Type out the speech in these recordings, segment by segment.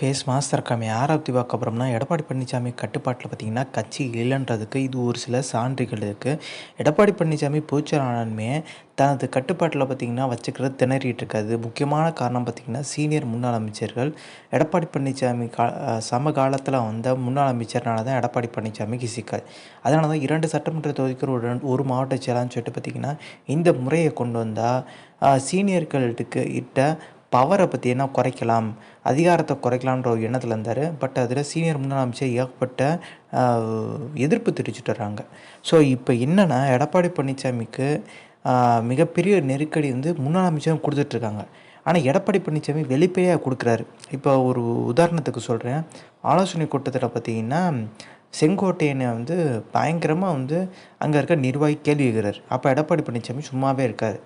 Base master இருக்காமே ஆராய்ச்சி பார்க்க அப்புறம்னா எடப்பாடி பழனிசாமி கட்டுப்பாட்டில் பார்த்தீங்கன்னா கட்சி இல்லைன்றதுக்கு இது ஒரு சில சான்றுகள் இருக்குது. எடப்பாடி பழனிசாமி பொதுச்செயலாளருமே தனது கட்டுப்பாட்டில் பார்த்தீங்கன்னா வச்சுக்கிறது திணறிட்டு இருக்காது. முக்கியமான காரணம் பார்த்தீங்கன்னா சீனியர் முன்னாள் அமைச்சர்கள் எடப்பாடி பழனிசாமி சமகாலத்தில் வந்த முன்னாள் அமைச்சர்னால தான் எடப்பாடி பழனிசாமிக்கு சிக்கல். அதனால தான் 2 சட்டமன்ற தொகுதிக்கு ஒரு மாவட்ட செயலாளர்னு சொல்லிட்டு பார்த்தீங்கன்னா இந்த முறையை கொண்டு வந்தால் சீனியர்களுக்கு இட்ட பவரை பற்றி என்ன குறைக்கலாம், அதிகாரத்தை குறைக்கலான்ற ஒரு எண்ணத்தில் இருந்தார். பட் அதில் சீனியர் முன்னாள் அமைச்சர் ஏகப்பட்ட எதிர்ப்பு தெரிவிச்சுட்டு வர்றாங்க. ஸோ இப்போ என்னென்னா எடப்பாடி பழனிசாமிக்கு மிகப்பெரிய நெருக்கடி வந்து முன்னாள் அமைச்சரும் கொடுத்துட்ருக்காங்க. ஆனால் எடப்பாடி பழனிசாமி வெளிப்படையாக கொடுக்குறாரு. இப்போ ஒரு உதாரணத்துக்கு சொல்கிறேன். ஆலோசனை கூட்டத்தில் பார்த்தீங்கன்னா செங்கோட்டையனை வந்து பயங்கரமாக வந்து அங்கே இருக்க நிர்வாகி கேள்வி கேட்குறாரு. அப்போ எடப்பாடி பழனிசாமி சும்மாவே இருக்கார்.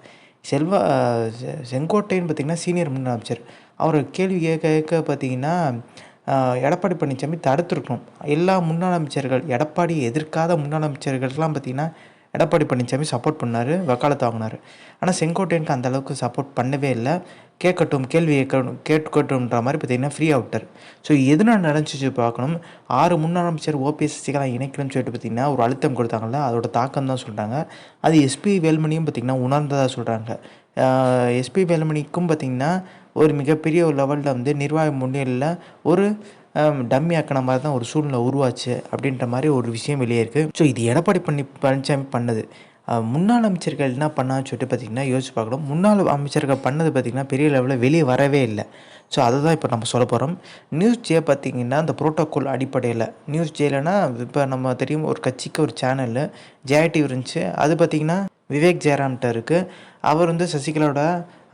செங்கோட்டையன் பார்த்திங்கன்னா சீனியர் முன்னாள் அமைச்சர். அவர் கேள்வி கேட்க கேட்க பார்த்திங்கன்னா எடப்பாடி பழனிசாமி தடுத்துருக்கணும். எல்லா முன்னாள் அமைச்சர்கள் எடப்பாடியை எதிர்க்காத முன்னாள் அமைச்சர்களுக்கெல்லாம் பார்த்திங்கன்னா எடப்பாடி பழனிசாமி சப்போர்ட் பண்ணார், வக்காலத்து வாங்கினார். ஆனால் செங்கோட்டையனுக்கு அந்தளவுக்கு சப்போர்ட் பண்ணவே இல்லை. கேட்கட்டும், கேள்வி கேட்கட்டும்ன்ற மாதிரி பார்த்திங்கன்னா ஃப்ரீயாக விட்டார். ஸோ எதுனால் நடந்துச்சு பார்க்கணும். 6 முன்னாள் அமைச்சர் ஓபிஎஸ் சசிகலா இணைக்கணும்னு சொல்லிட்டு பார்த்திங்கன்னா ஒரு அழுத்தம் கொடுத்தாங்கல்ல, அதோட தாக்கம் தான் சொல்கிறாங்க. அது எஸ்பி வேலுமணியும் பார்த்திங்கன்னா உணர்ந்ததாக சொல்கிறாங்க. எஸ்பி வேலுமணிக்கும் பார்த்திங்கன்னா ஒரு மிகப்பெரிய ஒரு லெவலில் வந்து நிர்வாக முன்னிலையில் ஒரு டம்மி ஆக்கின மாதிரி தான் ஒரு சூழ்நிலை உருவாச்சு அப்படின்ற மாதிரி ஒரு விஷயம் வெளியே இருக்குது. ஸோ இது எடப்பாடி பழனிசாமி பண்ணது. முன்னாள் அமைச்சர்கள் என்ன பண்ணான்னு சொல்லிட்டு பார்த்திங்கன்னா யோசிச்சு பார்க்கணும். முன்னாள் அமைச்சர்கள் பண்ணது பார்த்திங்கன்னா பெரிய லெவலில் வெளியே வரவே இல்லை. ஸோ அதை தான் இப்போ நம்ம சொல்ல போகிறோம். நியூஸ் ஜே பார்த்திங்கன்னா அந்த ப்ரோட்டோக்கால் அடிப்படையில் நியூஸ் ஜேலனா இப்போ நம்ம தெரியும் ஒரு கட்சிக்கு ஒரு சேனலு ஜேடிவி இருந்துச்சு. அது பார்த்திங்கன்னா விவேக் ஜெயராம்கிட்ட இருக்குது. அவர் வந்து சசிகலாவோட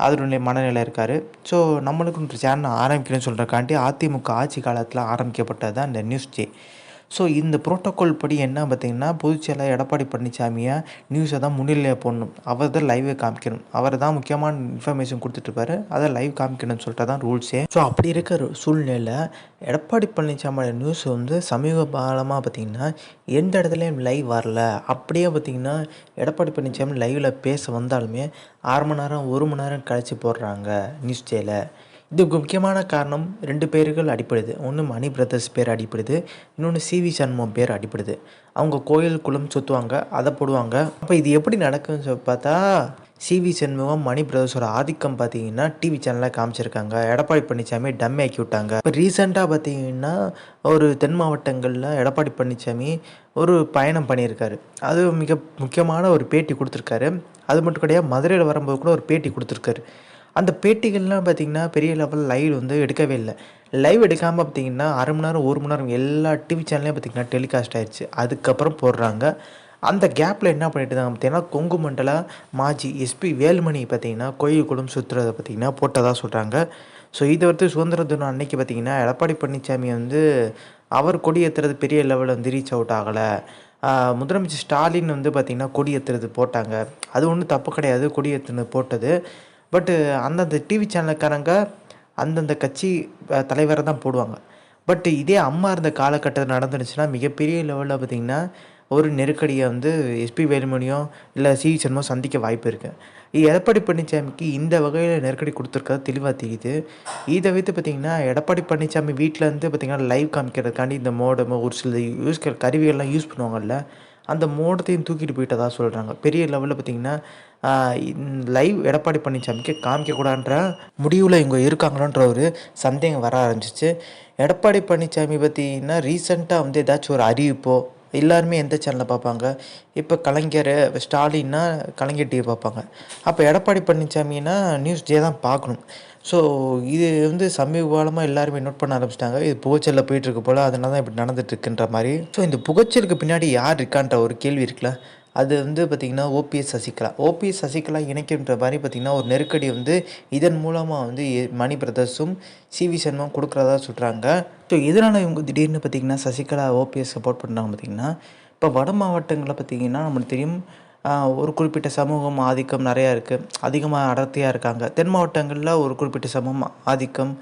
அதனுடைய மனநிலை இருக்கார். ஸோ நம்மளுக்கு ஒரு சேனல் ஆரம்பிக்கணும்னு சொல்கிறக்காண்டி அதிமுக ஆட்சி காலத்தில் ஆரம்பிக்கப்பட்டது தான் இந்த நியூஸ் ஜே. ஸோ இந்த ப்ரோட்டோக்கால் படி என்ன பார்த்திங்கன்னா பொதுச்செயலாளர் எடப்பாடி பழனிசாமியை நியூஸை தான் முன்னிலையாக போடணும். அவர் தான் லைவே காமிக்கணும். அவர் தான் முக்கியமான இன்ஃபர்மேஷன் கொடுத்துட்ருப்பாரு. அதை லைவ் காமிக்கணும்னு சொல்லிட்டு தான் ரூல்ஸே. ஸோ அப்படி இருக்கிற சூழ்நிலையில் எடப்பாடி பழனிசாமியோட நியூஸ் வந்து சமீப காலமாக பார்த்திங்கன்னா எந்த இடத்துலையும் லைவ் வரல. அப்படியே பார்த்திங்கன்னா எடப்பாடி பழனிசாமி லைவில் பேச வந்தாலுமே 1/2 மணி நேரம் 1 மணி நேரம் கழித்து போடுறாங்க நியூஸ் ஜேல. இதுக்கு முக்கியமான காரணம் 2 பேர்கள் அடிப்படுது. ஒன்று மணி பிரதர்ஸ் பேர் அடிப்படுது, இன்னொன்று சிவி சண்முகம் பேர் அடிப்படுது. அவங்க கோயில் குளம் சுற்றுவாங்க, அதை போடுவாங்க. அப்போ இது எப்படி நடக்குன்னு சொல்லி பார்த்தா சிவி சண்முகம் மணி பிரதர்ஸோட ஆதிக்கம் பார்த்தீங்கன்னா டிவி சேனலில் காமிச்சிருக்காங்க. எடப்பாடி பழனிசாமி டம்மி ஆக்கி விட்டாங்க. இப்போ ரீசெண்டாக பார்த்தீங்கன்னா ஒரு தென் மாவட்டங்களில் எடப்பாடி பழனிசாமி ஒரு பயணம் பண்ணியிருக்காரு. அது மிக முக்கியமான ஒரு பேட்டி கொடுத்துருக்காரு. அது மட்டும் கிடையாது, மதுரையில் வரும்போது கூட ஒரு பேட்டி கொடுத்துருக்காரு. அந்த பேட்டிகள்லாம் பார்த்திங்கன்னா பெரிய லெவல் லைவ் வந்து எடுக்கவே இல்லை. லைவ் எடுக்காமல் பார்த்திங்கன்னா 1/2 மணி நேரம் 1 மணி நேரம் எல்லா டிவி சேனல்லையும் பார்த்திங்கன்னா டெலிகாஸ்ட் ஆயிடுச்சு. அதுக்கப்புறம் போடுறாங்க. அந்த கேப்பில் என்ன பண்ணிட்டு இருந்தாங்க பார்த்திங்கன்னா கொங்கு மண்டல மாஜி எஸ்பி வேலுமணி பார்த்திங்கன்னா கோயில் குளம் சுற்றுறதை பார்த்திங்கன்னா போட்டதாக சொல்கிறாங்க. ஸோ இதை வந்து சுதந்திர தினம் அன்னைக்கு பார்த்திங்கன்னா எடப்பாடி பழனிசாமி வந்து அவர் கொடி ஏற்றுறது பெரிய லெவலில் வந்து ரீச் அவுட் ஆகலை. முதலமைச்சர் ஸ்டாலின் வந்து பார்த்திங்கன்னா கொடி ஏற்றுறது போட்டாங்க. அது ஒன்றும் தப்பு கிடையாது, கொடி ஏற்றுனது போட்டது. பட்டு அந்தந்த டிவி சேனலுக்காரங்க அந்தந்த கட்சி தலைவரை தான் போடுவாங்க. பட் இதே அம்மா இருந்த காலகட்டத்தில் நடந்துருச்சுன்னா மிகப்பெரிய லெவலில் பார்த்திங்கன்னா ஒரு நெருக்கடியை வந்து எஸ்பி வேலுமணியோ இல்லை சிவி சண்முகம் சந்திக்க வாய்ப்பு இருக்குது. எடப்பாடி பழனிசாமிக்கு இந்த வகையில் நெருக்கடி கொடுத்துருக்கிறது தெளிவாக தெரியுது. இதை வைத்து பார்த்திங்கன்னா எடப்பாடி பழனிசாமி வீட்டிலேருந்து பார்த்திங்கன்னா லைவ் காமிக்கிறதுக்காண்டி இந்த மோடம் ஒரு சில கருவிகள்லாம் யூஸ் பண்ணுவாங்கல்ல, அந்த மோடத்தையும் தூக்கிட்டு போயிட்டதாக சொல்கிறாங்க. பெரிய லெவலில் பார்த்திங்கன்னா லைவ் எடப்பாடி பழனிசாமிக்கு காமிக்கக்கூடாதுன்ற முடிவில் இவங்க இருக்காங்களான்ற ஒரு சந்தேகம் வர ஆரம்பிச்சிச்சு. எடப்பாடி பழனிசாமி பார்த்திங்கன்னா ரீசெண்டாக வந்து ஏதாச்சும் ஒரு அறிவிப்போ எல்லாருமே எந்த சேனலில் பார்ப்பாங்க. இப்போ கலைஞர் ஸ்டாலின்னா கலைஞர் டிவி பார்ப்பாங்க. அப்போ எடப்பாடி பழனிசாமின்னா நியூஸ் ஜே தான் பார்க்கணும். ஸோ இது வந்து சமீப காலமாக எல்லாருமே நோட் பண்ண ஆரம்பிச்சிட்டாங்க. இது புகைச்சலில் போயிட்டுருக்கு போல், அதனால தான் இப்படி நடந்துட்டுருக்குன்ற மாதிரி. ஸோ இந்த புகைச்சலுக்கு பின்னாடி யார் இருக்கான்ற ஒரு கேள்வி இருக்குல்ல, அது வந்து பார்த்திங்கன்னா ஓபிஎஸ் சசிகலா இணைக்கின்ற மாதிரி பார்த்திங்கன்னா ஒரு நெருக்கடி வந்து இதன் மூலமாக வந்து மணி பிரதர்ஸும் சிவி சண்முகம் கொடுக்குறதா சொல்கிறாங்க. ஸோ இதனால் இவங்க திடீர்னு பார்த்திங்கன்னா சசிகலா ஓபிஎஸ் சப்போர்ட் பண்ணுறாங்க. பார்த்திங்கன்னா இப்போ வட மாவட்டங்களில் பார்த்திங்கன்னா நம்மளுக்கு தெரியும் ஒரு குறிப்பிட்ட சமூகம் ஆதிக்கம் நிறையா இருக்குது, அதிகமாக அடர்த்தியாக இருக்காங்க. தென் மாவட்டங்களில் ஒரு குறிப்பிட்ட சமூகம் ஆதிக்கம்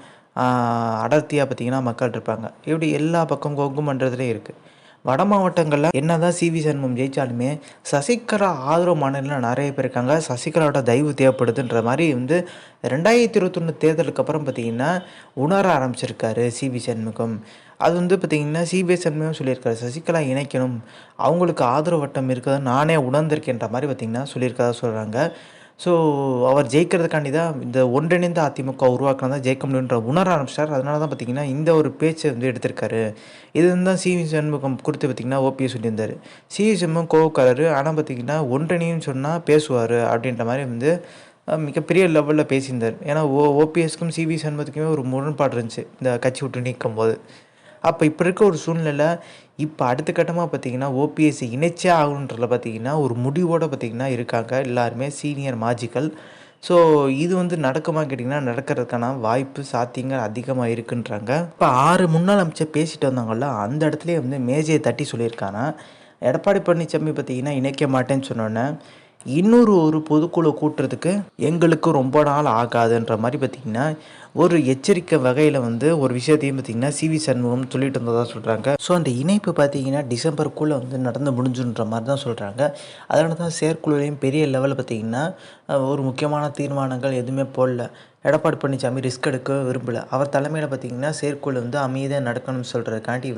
அடர்த்தியாக பார்த்திங்கன்னா மக்கள் இருப்பாங்க. இப்படி எல்லா பக்கம் கொங்கு மண்டலத்துலேயும் இருக்குது. வட மாவட்டங்கள்ல என்னதான் சிவி சண்முகம் ஜெயிச்சாலுமே, சசிகலா ஆதரவு மாநிலம் நெறைய பேர் இருக்காங்க. சசிகலாவோட தயவு தேவைப்படுதுன்ற மாரி 2021 தேர்தலுக்கு அப்புறம் பார்த்தீங்கன்னா, உணர ஆரம்பிச்சிருக்காரு சிவி சண்முகம். அது பார்த்தீங்கன்னா, சிவி சண்முகம் சொல்லியிருக்காரு. சசிகலா இணைக்கணும். அவங்களுக்கு ஆதரவு வட்டம் இருக்கத நானே உணர்ந்திருக்கேன்ற மாரி பார்த்தீங்கன்னா, சொல்லியிருக்கதா சொல்றாங்க. ஸோ, அவர் ஜெயிக்கிறதுக்காண்டி தான் இந்த ஒன்றிணைந்த அதிமுக உருவாக்குனா தான் ஜெயிக்க முடியுன்ற உணர ஆரம்பிச்சிட்டாரு. அதனால தான் பார்த்தீங்கன்னா, இந்த ஒரு பேச்ச எடுத்திருக்காரு. இது தான் சிவி சண்முகம் குறித்து பார்த்தீங்கன்னா, ஓபிஎஸ் சொல்லியிருந்தாரு. சிவி சண்முகம் கோவக்காரரு. ஆனா பார்த்தீங்கன்னா, ஒன்றிணையும்னு சொன்னா பேசுவாரு அப்படின்ற மாரி மிகப்பெரிய லெவல்ல பேசியிருந்தாரு. ஏன்னா, ஓபிஎஸ்க்கும் சிவி சண்முகத்துக்குமே ஒரு முரண்பாடு இருந்துச்சு. இந்த கட்சி விட்டு நீக்கும்போது. அப்ப இப்ப இருக்க ஒரு சூழ்நிலையில, இப்ப அடுத்த கட்டமா பார்த்தீங்கன்னா, ஓபிஎஸ் இணைச்சே ஆகணுன்றதுல பார்த்தீங்கன்னா, ஒரு முடிவோட பார்த்தீங்கன்னா இருக்காங்க. எல்லாருமே சீனியர் மாஜிக்கள். ஸோ இது நடக்குமான்னு கேட்டிங்கன்னா, நடக்கிறதுக்கான வாய்ப்பு, சாத்தியங்கள் அதிகமா இருக்குன்றாங்க. இப்ப 6 முன்னாள் அமைச்சர் பேசிட்டு வந்தாங்கல்ல, அந்த இடத்துலயே மேஜைய தட்டி சொல்லியிருக்காராம். எடப்பாடி பழனிசாமி பார்த்தீங்கன்னா, இணைக்க மாட்டேன்னு சொன்னோனே, இன்னொரு ஒரு பொதுக்குழு கூட்டுறதுக்கு எங்களுக்கு ரொம்ப நாள் ஆகாதுன்ற மாரி பார்த்தீங்கன்னா, ஒரு எச்சரிக்கை வகையில ஒரு விஷயத்தையும் பார்த்தீங்கன்னா, சிவி சண்முகம் சொல்லிட்டு இருந்ததா சொல்றாங்க. ஸோ அந்த இணைப்பு பார்த்தீங்கன்னா, டிசம்பருக்குள்ள நடந்து முடிஞ்சுன்ற மாரி தான் சொல்றாங்க. அதனால தான் செயற்குழுவையும் பெரிய லெவல்ல பார்த்தீங்கன்னா, ஒரு முக்கியமான தீர்மானங்கள் எதுவுமே போடல. எடப்பாடி பழனிசாமி ரிஸ்க் எடுக்க விரும்பல. அவர் தலைமையில பார்த்தீங்கன்னா, செயற்குழு அமைதியா நடக்கணும்னு சொல்றதுக்காண்டி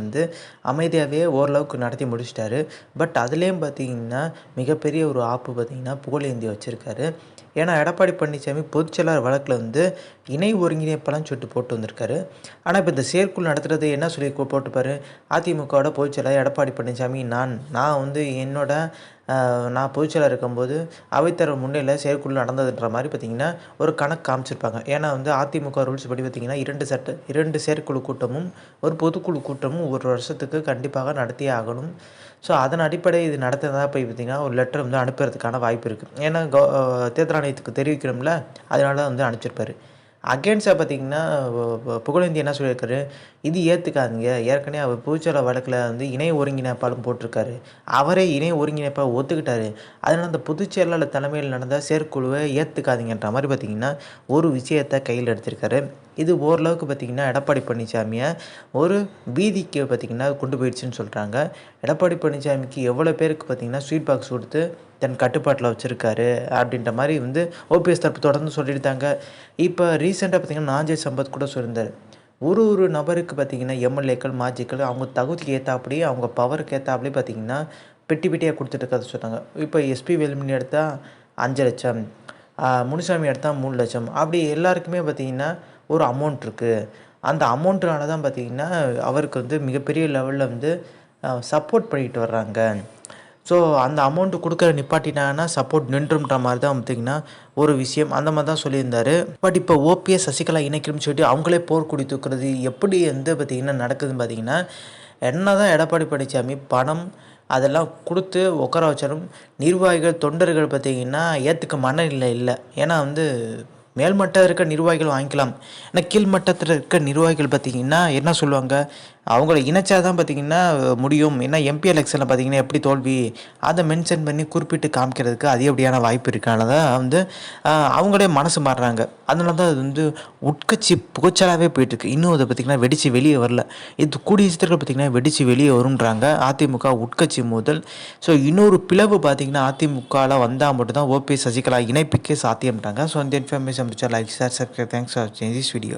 அமைதியாவே ஓரளவுக்கு நடத்தி முடிச்சுட்டாரு. பட் அதுலயும் பார்த்தீங்கன்னா, மிகப்பெரிய ஒரு ஆப்பு பார்த்தீங்கன்னா, புகழேந்தி வச்சிருக்காரு. ஏன்னா, எடப்பாடி பழனிசாமி பொதுச்செயலாளர் வழக்குல இணை ஒருங்கிணைப்பாளர்ன்னு சொல்லிட்டு போட்டு வந்திருக்காரு. ஆனா, இப்ப இந்த செயற்குழு நடத்துறது என்ன சொல்லி போட்டுப்பாரு, அதிமுகவோட பொதுச்செயலாளர் எடப்பாடி பழனிசாமி நான் என்னோட நான் பொதுச்செயலாளர் இருக்கும்போது அவைத்தலைவர் முன்னிலையில செயற்குழு நடந்ததுன்ற மாரி பார்த்தீங்கன்னா, ஒரு கணக்கு காமிச்சிருப்பாங்க. ஏன்னா அதிமுக ரூல்ஸ் படி பார்த்தீங்கன்னா, 2 செயற்குழு கூட்டமும், ஒரு பொதுக்குழு கூட்டமும் 1 வருஷத்துக்கு கண்டிப்பாக நடத்தியே ஆகணும். ஸோ, அதன் அடிப்படை இது நடத்துனதா போய் பார்த்தீங்கன்னா, ஒரு லெட்டர் அனுப்புறதுக்கான வாய்ப்பு இருக்கு. ஏன்னா தேர்தல் ஆணையத்துக்கு தெரிவிக்கணும்ல, அதனால அனுப்பிச்சிருப்பாரு. அகைன்ஸ்டா பார்த்தீங்கன்னா, புகழேந்தி என்ன சொல்லியிருக்காரு, இது ஏத்துக்காதீங்க. ஏற்கனவே அவர் பொதுச்செயலாளர் வழக்குல இணை ஒருங்கிணைப்பாளர்னு போட்டிருக்காரு. அவரே இணை ஒருங்கிணைப்பாளர் ஒத்துக்கிட்டாரு. அதனால அந்த பொதுச்செயலாளர் தலைமையில் நடந்த செயற்குழுவை ஏத்துக்காதீங்கன்ற மாரி பார்த்தீங்கன்னா, ஒரு விஷயத்த கையில எடுத்திருக்காரு. இது ஓரளவுக்கு பார்த்தீங்கன்னா, எடப்பாடி பழனிசாமிய ஒரு பீதிக்கு பார்த்தீங்கன்னா கொண்டு போயிடுச்சுன்னு சொல்றாங்க. எடப்பாடி பழனிசாமிக்கு எவ்வளோ பேருக்கு பார்த்தீங்கன்னா, ஸ்வீட் பாக்ஸ் குடுத்து தன் கட்டுப்பாட்டில வச்சிருக்காரு அப்படின்ற மாரி ஓபிஎஸ் தரப்பு தொடர்ந்து சொல்லியிருந்தாங்க. இப்ப ரீசென்ட்டா பார்த்தீங்கன்னா, நாஞ்சில் சம்பத் கூட சொல்லியிருந்தாரு. ஒரு நபருக்கு பார்த்தீங்கன்னா, எம்எல்ஏக்கள், மாஜிக்கள் அவங்க தகுதிக்கு ஏத்தாப்படி, அவங்க பவருக்கு ஏத்தாப்படி பார்த்தீங்கன்னா, பெட்டியா குடுத்துட்டு இருக்கிறத சொன்னாங்க. இப்ப எஸ்பி வேலுமணி எடுத்தா 5,00,000, முனுசாமி எடுத்தா 3,00,000 அப்படி எல்லாருக்குமே பார்த்தீங்கன்னா, ஒரு அமௌண்ட் இருக்கு. அந்த அமௌண்ட்னால தான் பார்த்தீங்கன்னா, அவருக்கு மிகப்பெரிய லெவல்ல சப்போர்ட் பண்ணிட்டு வர்றாங்க. ஸோ, அந்த அமௌண்ட் குடுக்குற நிப்பாட்டிட்டாங்கன்னா, சப்போர்ட் நின்றும்ன்ற மாரி தான் பார்த்தீங்கன்னா, ஒரு விஷயம். அந்த மாரி தான் சொல்லியிருந்தாரு. பட் இப்போ ஓபிஎஸ், சசிகலா இணைக்கணும்னு சொல்லிட்டு அவங்களே போர்க்கொடி தூக்குறது எப்படி பார்த்தீங்கன்னா நடக்குதுன்னு பார்த்தீங்கன்னா, என்னதான் எடப்பாடி பழனிசாமி பணம் அதெல்லாம் குடுத்து உட்கார வச்சாலும், நிர்வாகிகள், தொண்டர்கள் பார்த்தீங்கன்னா ஏத்துக்க மனநிலை இல்ல. ஏன்னா மேல்மட்டம் இருக்க நிர்வாகிகள் வாங்கிக்கலாம். ஆனா கீழ்மட்டத்தில இருக்க நிர்வாகிகள் பார்த்தீங்கன்னா, என்ன சொல்லுவாங்க, அவங்கள இணைச்சா தான் பார்த்தீங்கன்னா முடியும். ஏன்னா எம்பி எலெக்ஷன்ல பார்த்தீங்கன்னா எப்படி தோல்வி, அத மென்ஷன் பண்ணி குறிப்பிட்டு காமிக்கிறதுக்கு அதிகப்படியான வாய்ப்பு இருக்கனால தான் அவங்களே மனசு மாறுறாங்க. அதனால தான் அது உட்கட்சி புகைச்சலாவே போயிட்டுருக்கு. இன்னும் அத பார்த்தீங்கன்னா வெடிச்சு வெளிய வரல. இது கூடிய சீக்கிரத்தில பார்த்தீங்கன்னா வெடிச்சு வெளிய வரும்ன்றாங்க. அதிமுக உட்கட்சி மோதல். ஸோ இன்னொரு பிளவு பார்த்தீங்கன்னா அதிமுகல வந்தா மட்டும் தான் ஓபிஎஸ், சசிகலா இணைப்புக்கே சாத்தியம்ன்றாங்க. ஸோ இந்த இன்ஃபர்மேஷன் பிடிச்சா like, share, subscribe. Thanks for வாட்சிங் திஸ் வீடியோ.